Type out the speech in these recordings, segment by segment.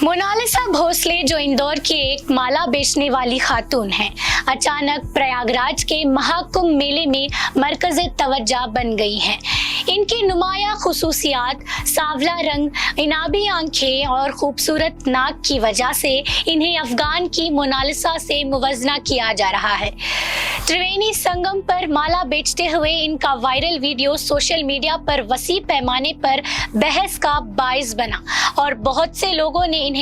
Mona Lisa Bhosle, जो इंदौर की एक माला बेचने वाली खातून हैं, अचानक प्रयागराज के महाकुंभ मेले में मरकज़े तवज्जो बन गई हैं। इनकी नुमाया खुसूसियात, सांवला रंग, इनाबी आंखें और खूबसूरत नाक की वजह से इन्हें अफगान की मोनालिसा से मुवज़्ज़ना किया जा रहा है। त्रिवेणी संगम पर माला बेचते हुए इनका वायरल वीडियो सोशल मीडिया पर वसी पैमाने पर बहस का बाइस बना और बहुत से लोगों ने इन्हें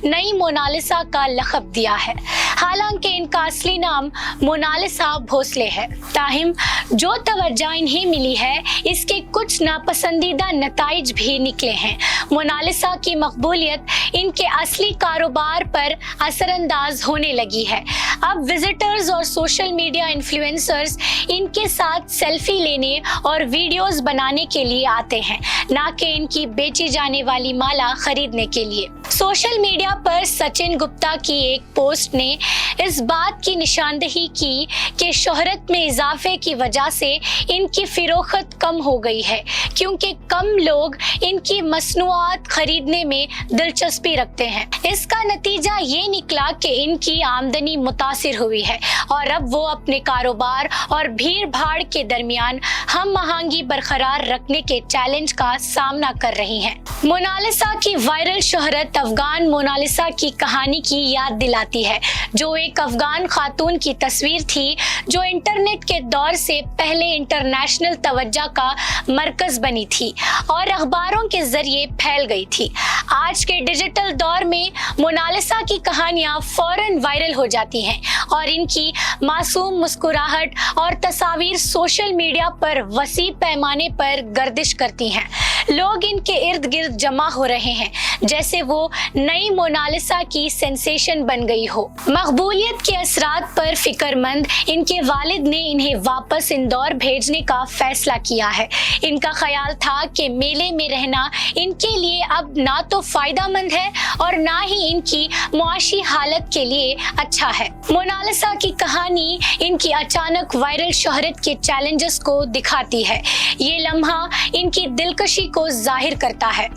नई मोनालिसा का लक़ब दिया है। हालांकि इनका असली नाम मोनालिसा भोसले है, ताहिम जो तवज्जो इन्हें मिली है, इसके कुछ नापसंदीदा नताइज भी निकले हैं। मोनालिसा की मकबूलियत इनके असली कारोबार पर असरअंदाज होने लगी है। अब विजिटर्स और सोशल मीडिया इन्फ्लुएंसर्स इनके साथ सेल्फी लेने और वीडियोस बनाने के लिए आते हैं, ना कि इनकी बेची जाने वाली माला खरीदने के लिए। सोशल मीडिया पर सचिन गुप्ता की एक पोस्ट ने इस बात की निशानदेही की कि शोहरत में इजाफे की वजह से इनकी फिरोख्त कम हो गई है, क्योंकि कम लोग इनकी मसनूआत खरीदने में दिलचस्पी रखते हैं। इसका नतीजा ये निकला कि इनकी आमदनी मुतासिर हुई है और अब वो अपने कारोबार और भीड़ भाड़ के दरमियान हम आहंगी बरकरार रखने के चैलेंज का सामना कर रही हैं। मोनालिसा की वायरल शोहरत अफगान मोनालिसा की कहानी की याद दिलाती है, जो एक अफगान खातून की तस्वीर थी जो इंटरनेट के दौर से पहले इंटरनेशनल तवज्जो का मरकज बनी थी और अखबारों के जरिए फैल गई थी। आज के डिजिटल दौर में मोनालिसा की कहानियां फौरन वायरल हो जाती हैं और इनकी मासूम मुस्कुराहट और तस्वीर सोशल मीडिया पर वसी पैमाने पर गर्दिश करती हैं। लोग इनके इर्द गिर्द जमा हो रहे हैं जैसे वो नई मोनालिसा की सेंसेशन बन गई हो। मकबूलियत के असरात पर फिक्रमंद इनके वालिद ने इन्हें वापस इंदौर भेजने का फैसला किया है। इनका ख्याल था कि मेले में रहना इनके लिए अब ना तो फायदेमंद है और ना ही इनकी मुआशी हालत के लिए अच्छा है। मोनालिसा की कहानी इनकी अचानक वायरल शोहरत के चैलेंजेस को दिखाती है। ये लम्हा इनकी दिलकशी को जाहिर करता है,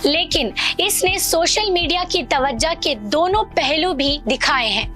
लेकिन इसने सोशल मीडिया की तवज्जो के दोनों पहलू भी दिखाए हैं।